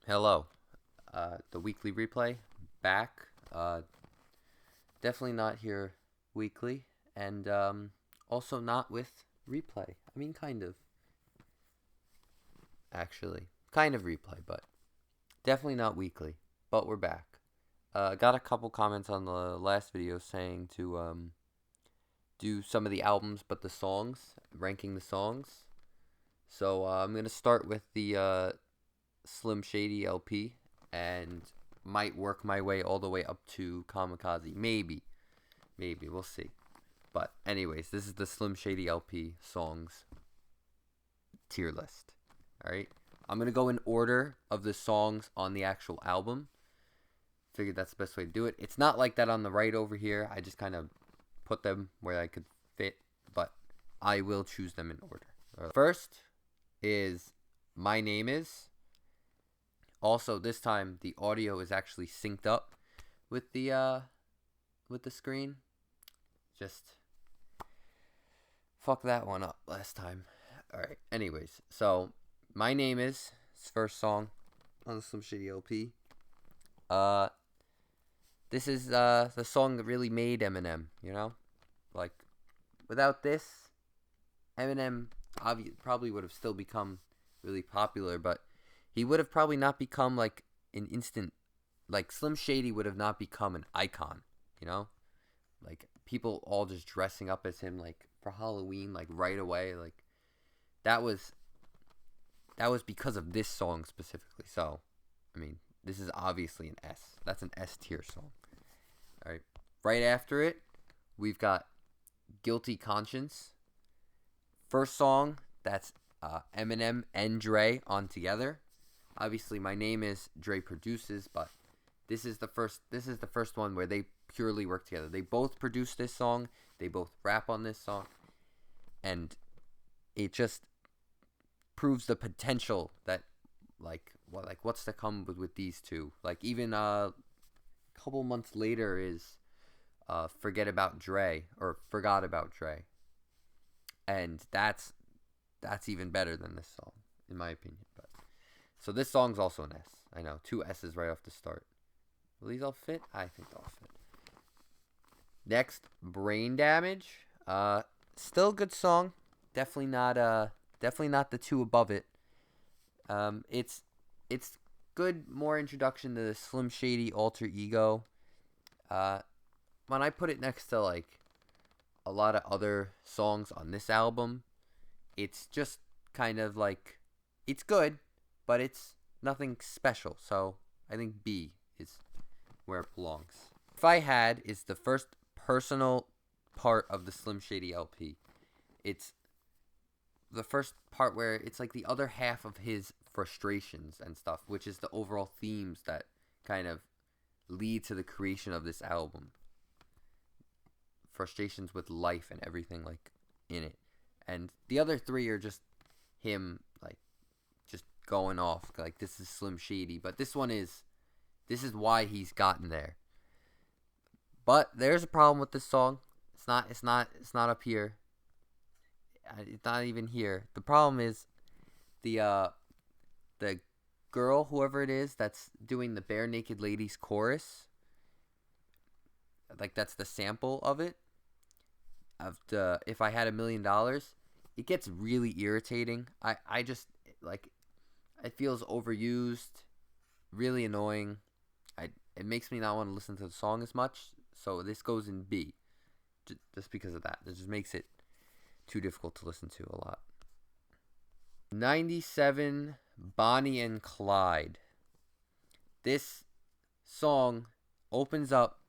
Hello. The weekly replay back. Definitely not here weekly, and also not with replay. I mean, kind of. Actually, kind of replay, but definitely not weekly. But we're back. Got a couple comments on the last video saying to do some of the albums, but the songs, ranking the songs. So I'm gonna start with the Slim Shady LP and might work my way all the way up to Kamikaze. Maybe. We'll see. But anyways, this is the Slim Shady LP songs tier list. Alright? I'm going to go in order of the songs on the actual album. Figured that's the best way to do it. It's not like that on the right over here. I just kind of put them where I could fit. But I will choose them in order. First is My Name Is. Also, this time the audio is actually synced up with the screen. Just fuck that one up last time. Alright, anyways, so My Name Is his first song on the Slim Shady LP. This is the song that really made Eminem, you know? Like, without this, Eminem probably would have still become really popular, but he would have probably not become like an instant, like Slim Shady would have not become an icon, you know? Like people all just dressing up as him like for Halloween like right away, like that was because of this song specifically. So, I mean, this is obviously an S. That's an S tier song. All right. Right after it, we've got Guilty Conscience. First song, that's Eminem and Dre on together. Obviously, My Name Is Dre produces, but this is the first one where they purely work together. They both produce this song, they both rap on this song, and it just proves the potential that what's to come with these two. Like even a couple months later is Forgot About Dre, and that's even better than this song in my opinion. But so this song's also an S. I know, 2 S's right off the start. Will these all fit? I think they'll fit. Next, Brain Damage. Still a good song. Definitely not the two above it. It's good, more introduction to the Slim Shady alter ego. When I put it next to like a lot of other songs on this album, it's just kind of like it's good, but it's nothing special. So I think B is where it belongs. If I Had is the first personal part of the Slim Shady LP. It's the first part where it's like the other half of his frustrations and stuff, which is the overall themes that kind of lead to the creation of this album. Frustrations with life and everything like in it. And the other 3 are just him like just going off like this is Slim Shady, but this is why he's gotten there. But there's a problem with this song. It's not up here. It's not even here. The problem is the girl, whoever it is, that's doing the Bare Naked Ladies chorus. Like that's the sample of it. Of the If I Had $1,000,000, it gets really irritating. I just like it feels overused, really annoying. It makes me not want to listen to the song as much. So this goes in B, just because of that. It just makes it too difficult to listen to a lot. 97, Bonnie-and-Clyde. This song opens up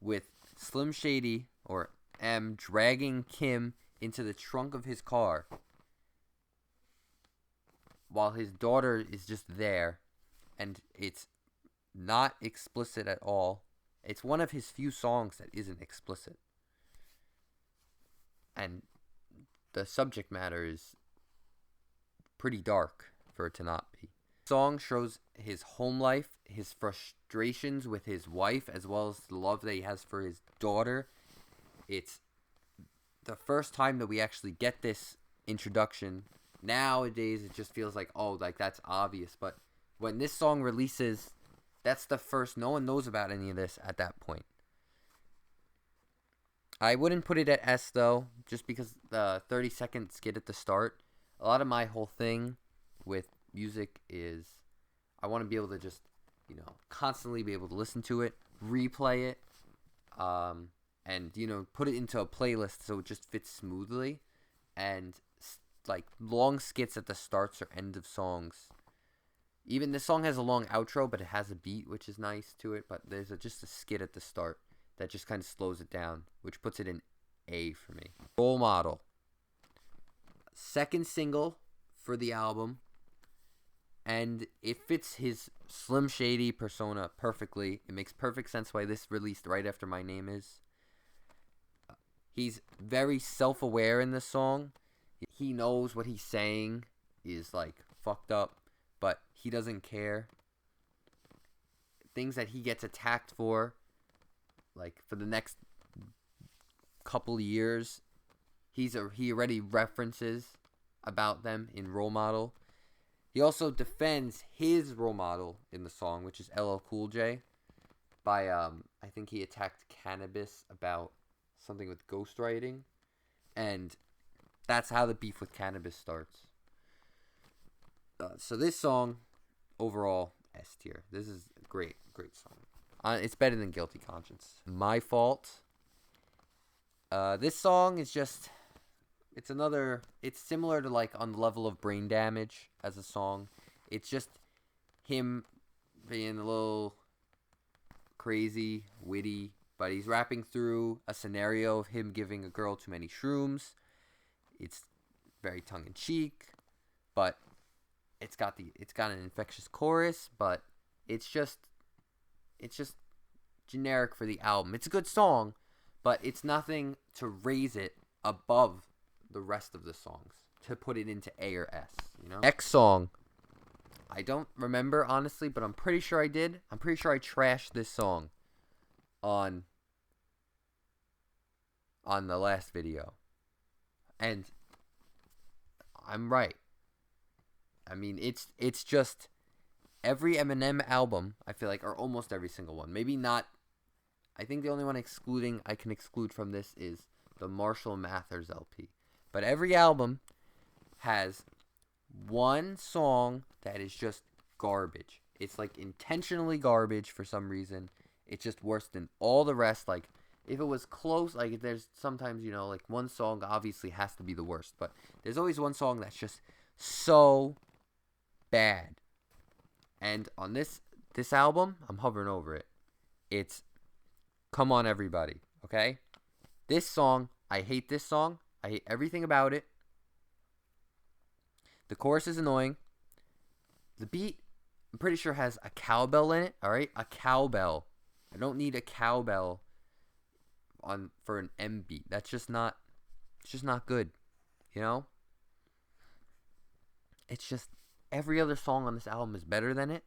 with Slim Shady, or M, dragging Kim into the trunk of his car while his daughter is just there, and it's not explicit at all. It's one of his few songs that isn't explicit. And the subject matter is pretty dark for it to not be. The song shows his home life, his frustrations with his wife, as well as the love that he has for his daughter. It's the first time that we actually get this introduction. Nowadays, it just feels like, oh, like that's obvious. But when this song releases, that's the first. No one knows about any of this at that point. I wouldn't put it at S though, just because the 30-second skit at the start. A lot of my whole thing with music is I want to be able to just, constantly be able to listen to it, replay it, and, put it into a playlist so it just fits smoothly. And, like, long skits at the starts or end of songs. Even this song has a long outro, but it has a beat, which is nice to it. But there's just a skit at the start that just kind of slows it down, which puts it in A for me. Role Model. Second single for the album. And it fits his Slim Shady persona perfectly. It makes perfect sense why this released right after My Name Is. He's very self-aware in this song. He knows what he's saying is, like, fucked up, but he doesn't care. Things that he gets attacked for, like, for the next couple years, he already references about them in Role Model. He also defends his role model in the song, which is LL Cool J, by, I think he attacked Cannabis about something with ghostwriting, and that's how the beef with Cannabis starts. So this song, overall, S tier. This is a great song. It's better than Guilty Conscience. My Fault. This song is just, it's similar to, like, On the Level of Brain Damage as a song. It's just him being a little crazy, witty, but he's rapping through a scenario of him giving a girl too many shrooms. It's very tongue-in-cheek, but it's got an infectious chorus, but it's just generic for the album. It's a good song, but it's nothing to raise it above the rest of the songs, to put it into A or S, Next song, I don't remember, honestly, but I'm pretty sure I did. I'm pretty sure I trashed this song on the last video. And I'm right. I mean, it's just every Eminem album, I feel like, or almost every single one. Maybe not. I think the only one I can exclude from this is the Marshall Mathers LP. But every album has one song that is just garbage. It's, like, intentionally garbage for some reason. It's just worse than all the rest. Like, if it was close, like, there's sometimes, like, one song obviously has to be the worst. But there's always one song that's just so bad. And on this album, I'm hovering over it. It's Come On Everybody, okay? This song, I hate this song. I hate everything about it. The chorus is annoying. The beat, I'm pretty sure, has a cowbell in it, alright? A cowbell. I don't need a cowbell for an M beat. It's just not good, It's just, every other song on this album is better than it.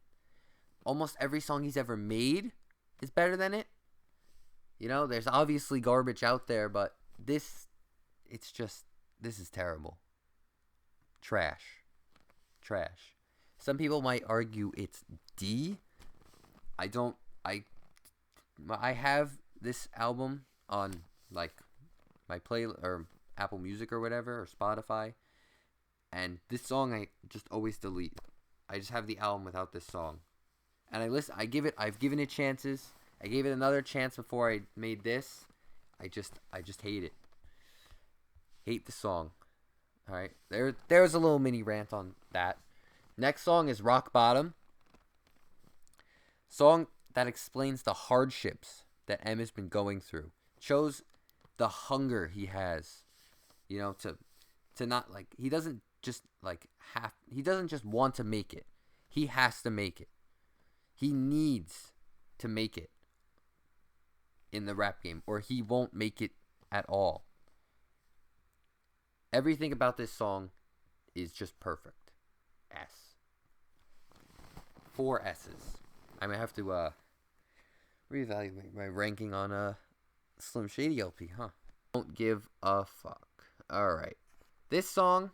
Almost every song he's ever made is better than it. There's obviously garbage out there, but this is terrible. Trash. Some people might argue it's D. I have this album on, like, my play or Apple Music or whatever, or Spotify, and this song I just always delete. I just have the album without this song, and I've given it chances. I gave it another chance before I made this. I just hate it. Hate the song. All right, there's a little mini rant on that. Next song is Rock Bottom. Song that explains the hardships that M has been going through. Shows the hunger he has, to not, like, he doesn't just want to make it. He has to make it. He needs to make it in the rap game, or he won't make it at all. Everything about this song is just perfect. S. 4 S's. I might have to reevaluate my ranking on Slim Shady LP, huh? Don't give a fuck. Alright. This song,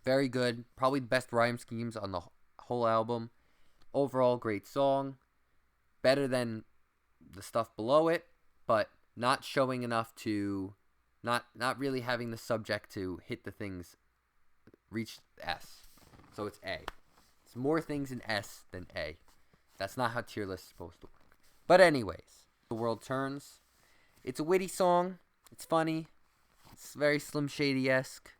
Very good. Probably the best rhyme schemes on the whole album. Overall, great song. Better than the stuff below it, but not showing enough to... Not really having the subject to hit the things... Reach S. So it's A. It's more things in S than A. That's not how tier list is supposed to work. But anyways, The World Turns. It's a witty song. It's funny. It's very Slim Shady-esque.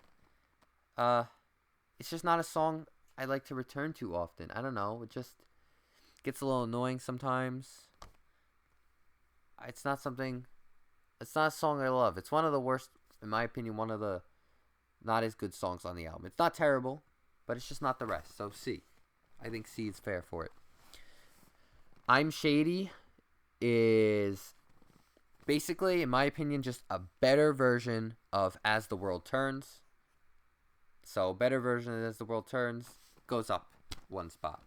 It's just not a song I like to return to often. I don't know. It just gets a little annoying sometimes. It's not a song I love. It's one of the worst, in my opinion, one of the not as good songs on the album. It's not terrible, but it's just not the rest. So C. I think C is fair for it. I'm Shady is basically, in my opinion, just a better version of As the World Turns. So, better version of As the World Turns goes up one spot.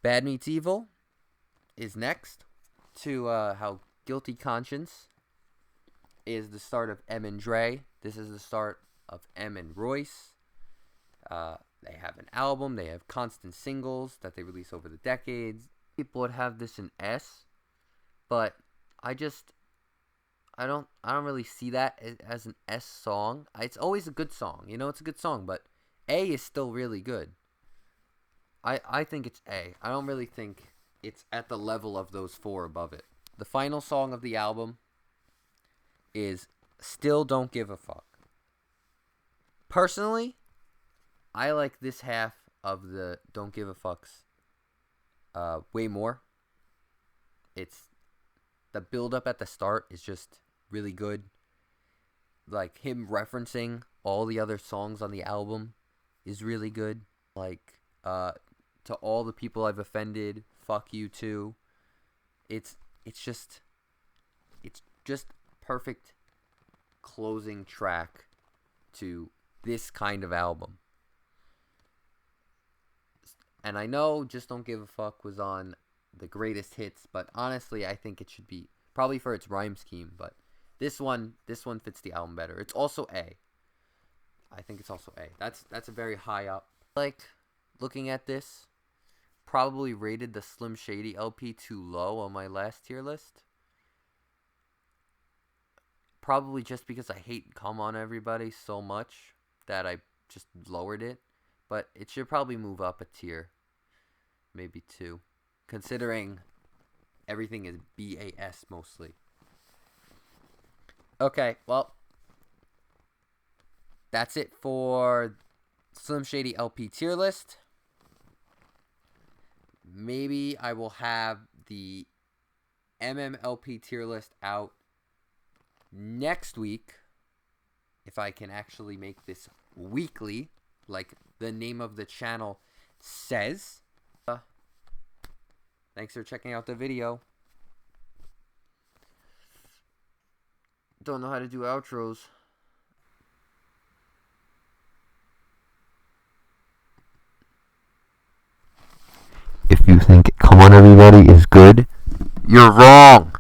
Bad Meets Evil is next to how Guilty Conscience is the start of M and Dre. This is the start of M and Royce. They have an album. They have constant singles that they release over the decades. People would have this in S, but I don't really see that as an S song. It's always a good song. You know, it's a good song, but A is still really good. I think it's A. I don't really think it's at the level of those four above it. The final song of the album is Still Don't Give a Fuck. Personally, I like this half of the Don't Give a Fucks way more. It's the build up at the start is just really good. Like him referencing all the other songs on the album is really good. Like to all the people I've offended, fuck you too. It's just perfect closing track to this kind of album. And I know Just Don't Give a Fuck was on the greatest hits, but honestly I think it should be probably for its rhyme scheme, but this one fits the album better. It's also A. I think it's also A. That's a very high up. Like looking at this, probably rated the Slim Shady LP too low on my last tier list. Probably just because I hate Come On Everybody so much that I just lowered it. But it should probably move up a tier. Maybe 2. Considering everything is BAS mostly. Okay, well. That's it for Slim Shady LP tier list. Maybe I will have the MMLP tier list out next week. If I can actually make this weekly, like the name of the channel says. Thanks for checking out the video. Don't know how to do outros. If you think Come On Everybody is good, you're wrong.